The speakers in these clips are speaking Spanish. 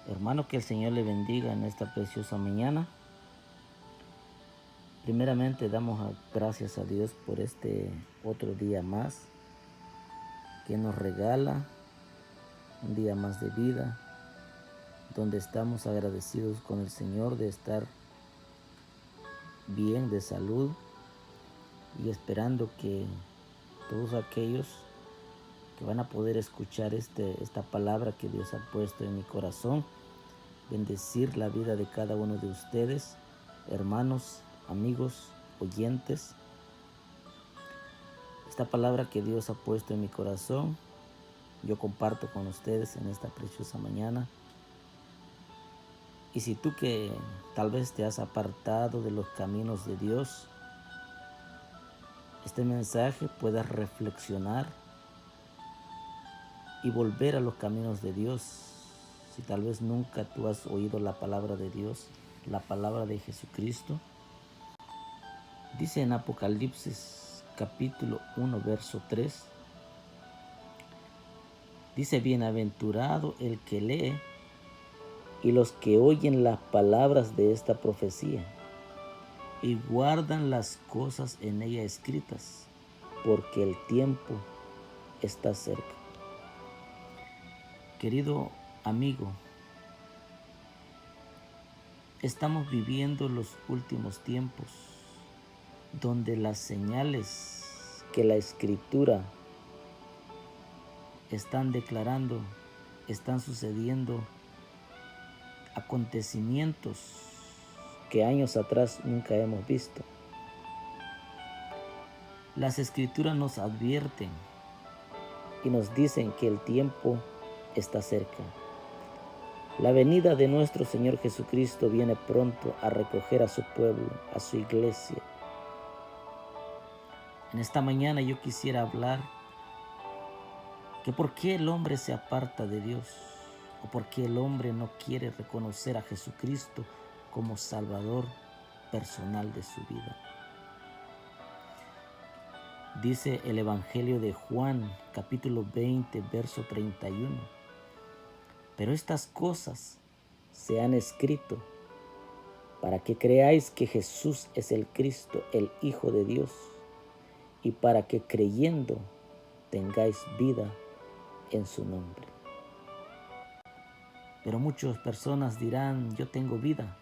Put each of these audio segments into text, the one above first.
Hermano, que el Señor le bendiga en esta preciosa mañana. Primeramente damos gracias a Dios por este otro día más que nos regala, un día más de vida, donde estamos agradecidos con el Señor de estar bien de salud y esperando que todos aquellos que van a poder escuchar esta palabra que Dios ha puesto en mi corazón, bendecir la vida de cada uno de ustedes, hermanos, amigos, oyentes. Esta palabra que Dios ha puesto en mi corazón, yo comparto con ustedes en esta preciosa mañana. Y si tú que tal vez te has apartado de los caminos de Dios, este mensaje puedas reflexionar y volver a los caminos de Dios. Si tal vez nunca tú has oído la palabra de Dios, la palabra de Jesucristo, dice en Apocalipsis capítulo 1, verso 3, dice: bienaventurado el que lee y los que oyen las palabras de esta profecía y guardan las cosas en ella escritas, porque el tiempo está cerca. Querido amigo, estamos viviendo los últimos tiempos donde las señales que la Escritura están declarando, están sucediendo acontecimientos que años atrás nunca hemos visto. Las Escrituras nos advierten y nos dicen que el tiempo está cerca. La venida de nuestro Señor Jesucristo viene pronto a recoger a su pueblo, a su iglesia. En esta mañana yo quisiera hablar que por qué el hombre se aparta de Dios, o por qué el hombre no quiere reconocer a Jesucristo como Salvador personal de su vida. Dice el Evangelio de Juan, capítulo 20, verso 31. Pero estas cosas se han escrito para que creáis que Jesús es el Cristo, el Hijo de Dios, y para que creyendo tengáis vida en su nombre. Pero muchas personas dirán: yo tengo vida,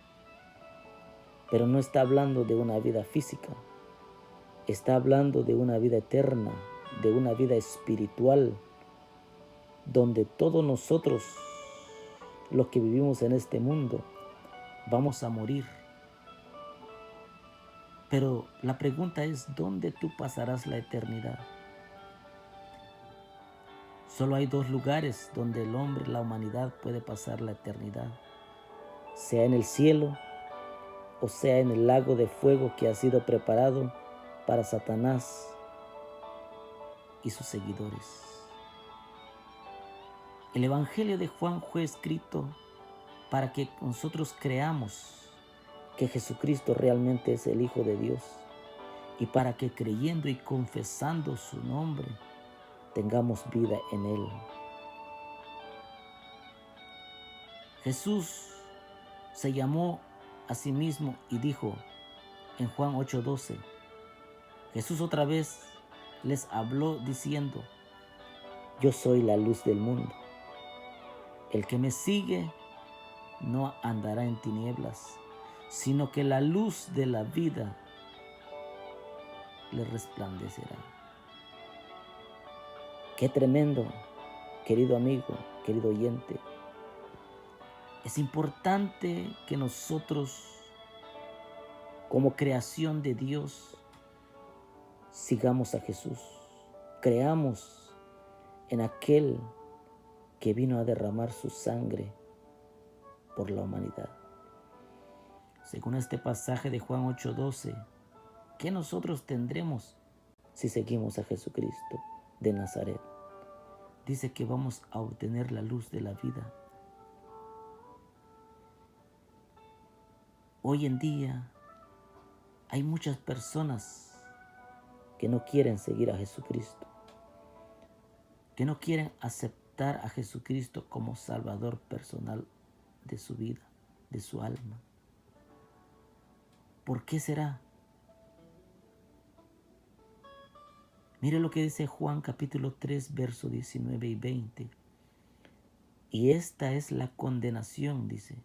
pero no está hablando de una vida física, está hablando de una vida eterna, de una vida espiritual, donde todos nosotros, los que vivimos en este mundo, vamos a morir. Pero la pregunta es: ¿dónde tú pasarás la eternidad? Solo hay dos lugares donde el hombre, la humanidad, puede pasar la eternidad, sea en el cielo o sea en el lago de fuego que ha sido preparado para Satanás y sus seguidores. El Evangelio de Juan fue escrito para que nosotros creamos que Jesucristo realmente es el Hijo de Dios, y para que creyendo y confesando su nombre tengamos vida en Él. Jesús se llamó a sí mismo y dijo en Juan 8:12, Jesús otra vez les habló diciendo: yo soy la luz del mundo. El que me sigue no andará en tinieblas, sino que la luz de la vida le resplandecerá. Qué tremendo, querido amigo, querido oyente. Es importante que nosotros, como creación de Dios, sigamos a Jesús. Creamos en aquel que vino a derramar su sangre por la humanidad. Según este pasaje de Juan 8:12, ¿qué nosotros tendremos si seguimos a Jesucristo de Nazaret? Dice que vamos a obtener la luz de la vida. Hoy en día hay muchas personas que no quieren seguir a Jesucristo, que no quieren aceptar a Jesucristo como Salvador personal de su vida, de su alma. ¿Por qué será? Mire lo que dice Juan capítulo 3, verso 19 y 20. Y esta es la condenación, dice,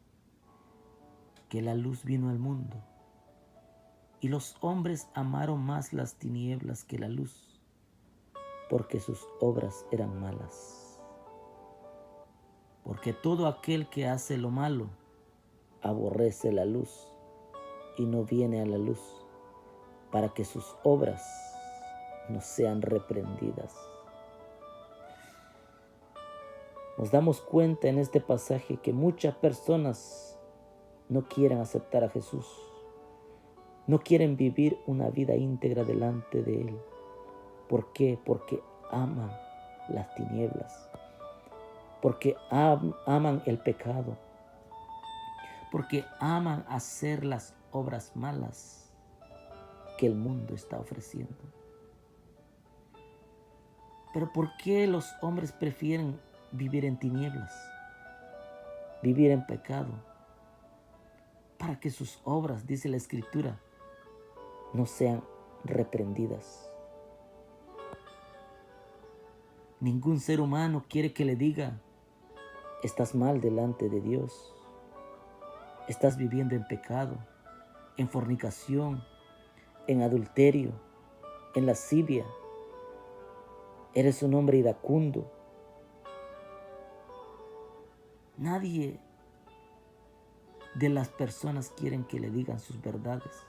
que la luz vino al mundo. Y los hombres amaron más las tinieblas que la luz, porque sus obras eran malas. Porque todo aquel que hace lo malo aborrece la luz y no viene a la luz, para que sus obras no sean reprendidas. Nos damos cuenta en este pasaje que muchas personas no quieren aceptar a Jesús. No quieren vivir una vida íntegra delante de Él. ¿Por qué? Porque aman las tinieblas. Porque aman el pecado. Porque aman hacer las obras malas que el mundo está ofreciendo. Pero ¿por qué los hombres prefieren vivir en tinieblas? Vivir en pecado. Para que sus obras, dice la Escritura, no sean reprendidas. Ningún ser humano quiere que le diga: estás mal delante de Dios. Estás viviendo en pecado, en fornicación, en adulterio, en lascivia. Eres un hombre iracundo. Nadie de las personas quieren que le digan sus verdades.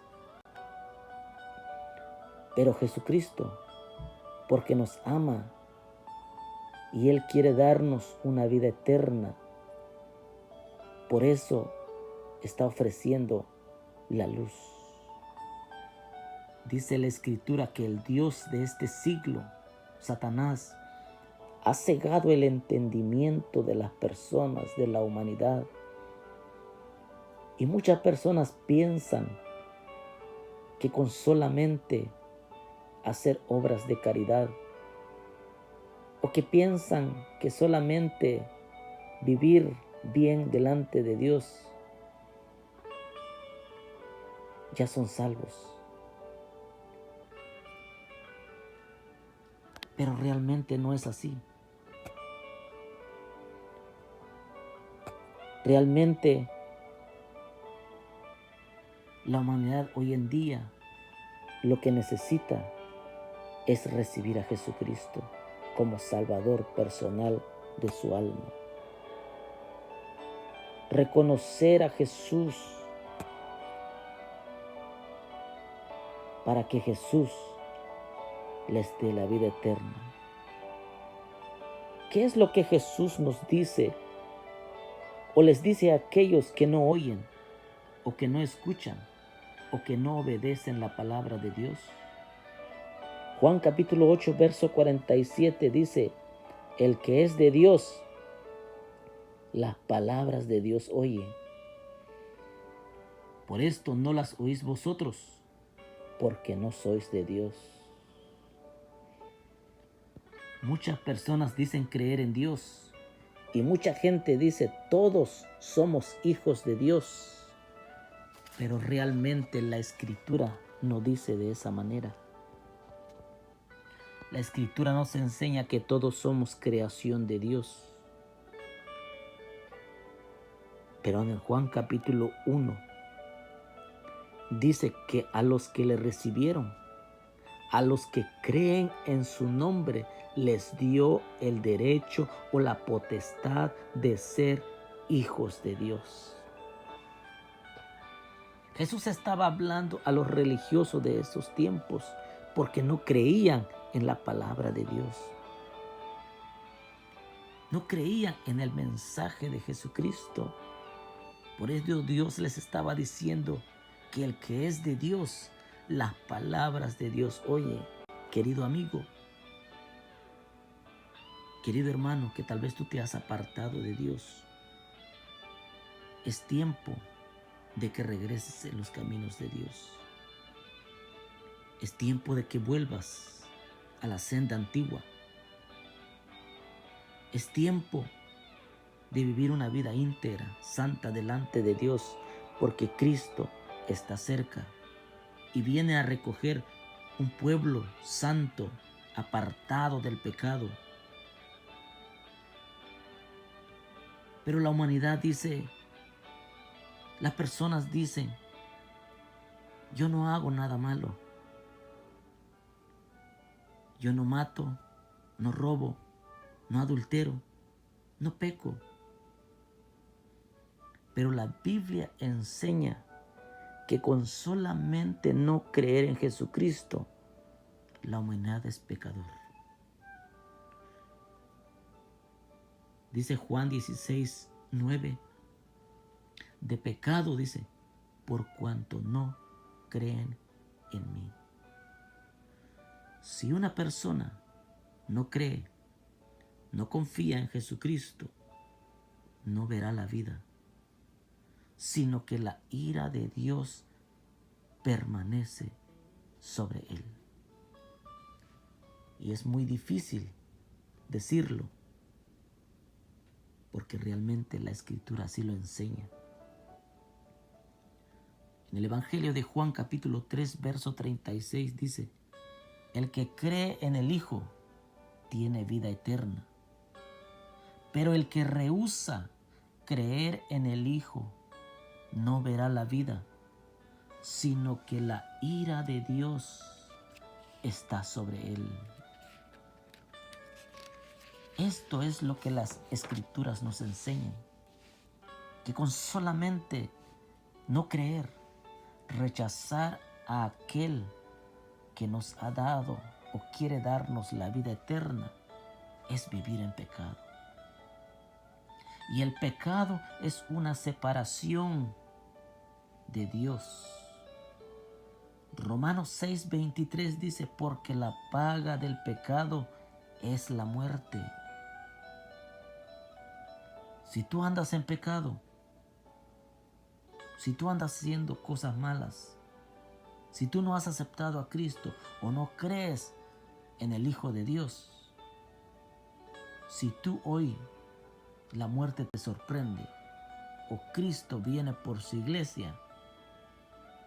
Pero Jesucristo, porque nos ama y Él quiere darnos una vida eterna, por eso está ofreciendo la luz. Dice la Escritura que el Dios de este siglo, Satanás, ha cegado el entendimiento de las personas, de la humanidad. Y muchas personas piensan que con solamente hacer obras de caridad, o que piensan que solamente vivir bien delante de Dios, ya son salvos. Pero realmente no es así. Realmente la humanidad hoy en día lo que necesita es recibir a Jesucristo como Salvador personal de su alma. Reconocer a Jesús para que Jesús les dé la vida eterna. ¿Qué es lo que Jesús nos dice o les dice a aquellos que no oyen o que no escuchan o que no obedecen la palabra de Dios? Juan capítulo 8, verso 47 dice: el que es de Dios, las palabras de Dios oye. Por esto no las oís vosotros, porque no sois de Dios. Muchas personas dicen creer en Dios y mucha gente dice todos somos hijos de Dios, pero realmente la Escritura no dice de esa manera. La Escritura nos enseña que todos somos creación de Dios. Pero en Juan capítulo 1 dice que a los que le recibieron, a los que creen en su nombre, les dio el derecho o la potestad de ser hijos de Dios. Jesús estaba hablando a los religiosos de esos tiempos porque no creían en la palabra de Dios. No creían en el mensaje de Jesucristo. Por eso Dios les estaba diciendo que el que es de Dios, las palabras de Dios oye. Querido amigo, querido hermano, que tal vez tú te has apartado de Dios, es tiempo de que regreses en los caminos de Dios. Es tiempo de que vuelvas a la senda antigua. Es tiempo de vivir una vida íntegra, santa delante de Dios, porque Cristo está cerca y viene a recoger un pueblo santo, apartado del pecado. Pero la humanidad dice, las personas dicen, yo no hago nada malo. Yo no mato, no robo, no adultero, no peco. Pero la Biblia enseña que con solamente no creer en Jesucristo, la humanidad es pecador. Dice Juan 16:9, de pecado, dice, por cuanto no creen en mí. Si una persona no cree, no confía en Jesucristo, no verá la vida, sino que la ira de Dios permanece sobre él. Y es muy difícil decirlo, porque realmente la Escritura así lo enseña. En el Evangelio de Juan capítulo 3, verso 36 dice, el que cree en el Hijo tiene vida eterna, pero el que rehúsa creer en el Hijo no verá la vida, sino que la ira de Dios está sobre él. Esto es lo que las Escrituras nos enseñan, que con solamente no creer, rechazar a aquel que nos ha dado o quiere darnos la vida eterna, es vivir en pecado. Y el pecado es una separación de Dios. Romanos 6:23 dice, porque la paga del pecado es la muerte. Si tú andas en pecado, si tú andas haciendo cosas malas, si tú no has aceptado a Cristo o no crees en el Hijo de Dios, si tú hoy la muerte te sorprende o Cristo viene por su iglesia,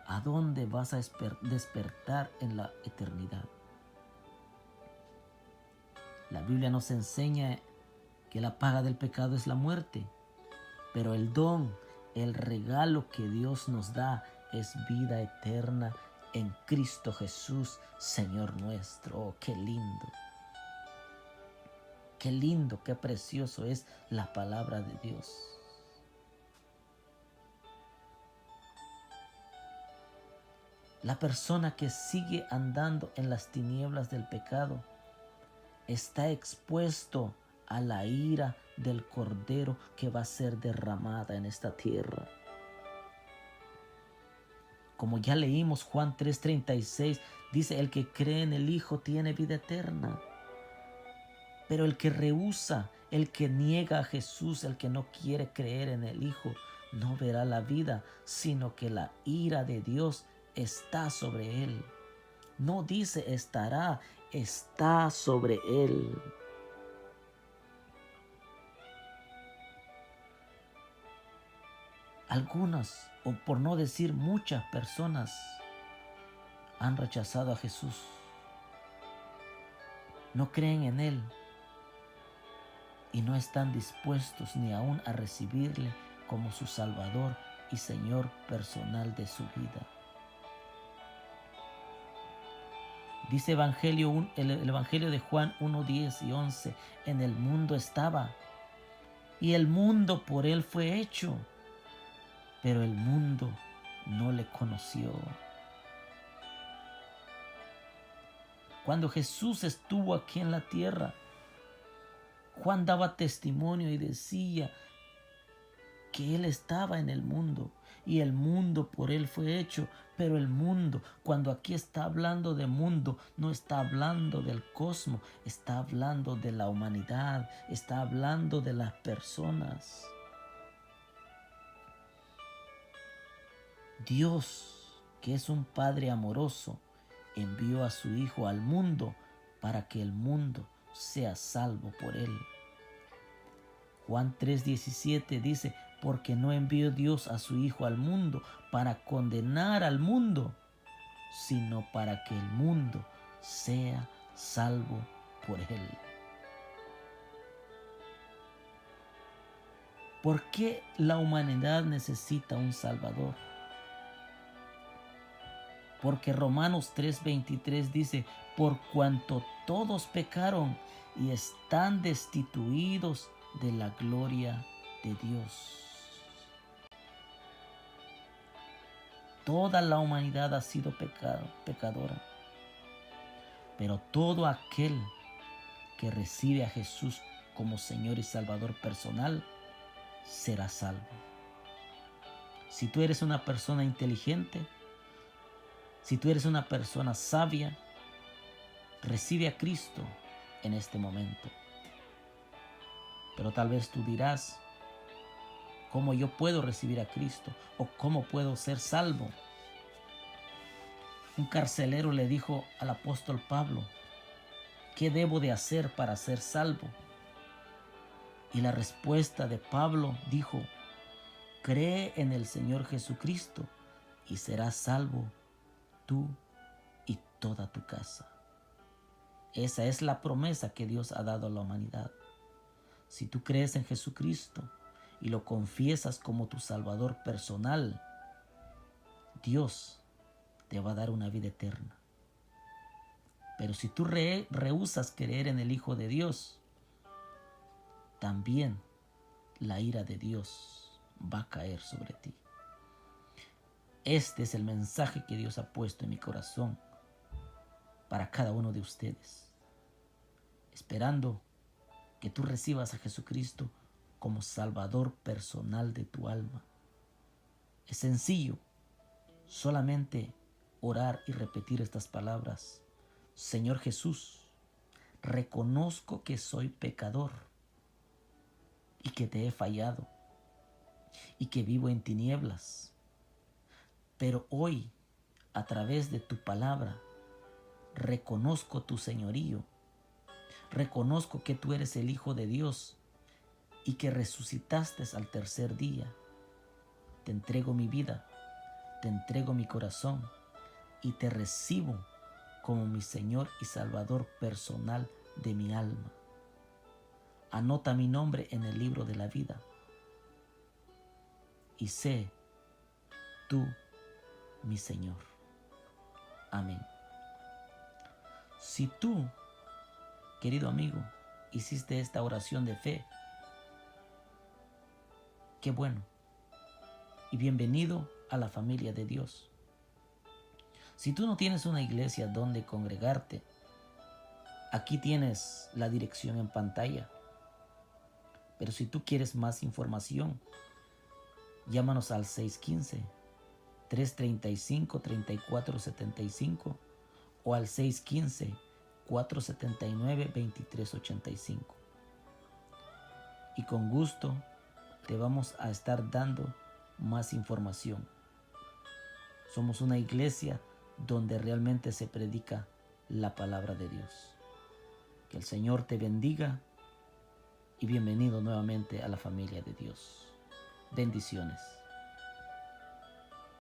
¿a dónde vas a despertar en la eternidad? La Biblia nos enseña que la paga del pecado es la muerte, pero el don, el regalo que Dios nos da es vida eterna en Cristo Jesús, Señor nuestro. Oh, qué lindo. Qué lindo, qué precioso es la palabra de Dios. La persona que sigue andando en las tinieblas del pecado está expuesto a la ira del Cordero que va a ser derramada en esta tierra. Como ya leímos Juan 3:36, dice, el que cree en el Hijo tiene vida eterna. Pero el que rehúsa, el que niega a Jesús, el que no quiere creer en el Hijo, no verá la vida, sino que la ira de Dios está sobre él. No dice estará, está sobre él. Algunas, o por no decir muchas personas, han rechazado a Jesús. No creen en Él y no están dispuestos ni aún a recibirle como su Salvador y Señor personal de su vida. Dice el Evangelio de Juan 1:10 y 11, en el mundo estaba y el mundo por Él fue hecho, pero el mundo no le conoció. Cuando Jesús estuvo aquí en la tierra, Juan daba testimonio y decía que Él estaba en el mundo y el mundo por Él fue hecho, pero el mundo, cuando aquí está hablando de mundo, no está hablando del cosmos, está hablando de la humanidad, está hablando de las personas. Dios, que es un Padre amoroso, envió a su Hijo al mundo para que el mundo sea salvo por Él. Juan 3:17 dice, porque no envió Dios a su Hijo al mundo para condenar al mundo, sino para que el mundo sea salvo por él. ¿Por qué la humanidad necesita un Salvador? Porque Romanos 3:23 dice, por cuanto todos pecaron y están destituidos de la gloria de Dios. Toda la humanidad ha sido pecadora, pero todo aquel que recibe a Jesús como Señor y Salvador personal será salvo. Si tú eres una persona inteligente, si tú eres una persona sabia, recibe a Cristo en este momento. Pero tal vez tú dirás, ¿cómo yo puedo recibir a Cristo? ¿O cómo puedo ser salvo? Un carcelero le dijo al apóstol Pablo, ¿qué debo de hacer para ser salvo? Y la respuesta de Pablo dijo, cree en el Señor Jesucristo y serás salvo tú y toda tu casa. Esa es la promesa que Dios ha dado a la humanidad. Si tú crees en Jesucristo y lo confiesas como tu Salvador personal, Dios te va a dar una vida eterna. Pero si tú rehusas creer en el Hijo de Dios, también la ira de Dios va a caer sobre ti. Este es el mensaje que Dios ha puesto en mi corazón para cada uno de ustedes, esperando que tú recibas a Jesucristo como Salvador personal de tu alma. Es sencillo, solamente orar y repetir estas palabras. Señor Jesús, reconozco que soy pecador y que te he fallado y que vivo en tinieblas. Pero hoy, a través de tu palabra, reconozco tu señorío. Reconozco que tú eres el Hijo de Dios y que resucitaste al tercer día. Te entrego mi vida, te entrego mi corazón y te recibo como mi Señor y Salvador personal de mi alma. Anota mi nombre en el libro de la vida y sé tú mi Señor. Amén. Si tú, querido amigo, hiciste esta oración de fe, qué bueno y bienvenido a la familia de Dios. Si tú no tienes una iglesia donde congregarte, aquí tienes la dirección en pantalla. Pero si tú quieres más información, llámanos al 615-335-3475 o al 615-479-2385. Y con gusto te vamos a estar dando más información. Somos una iglesia donde realmente se predica la palabra de Dios. Que el Señor te bendiga y bienvenido nuevamente a la familia de Dios. Bendiciones.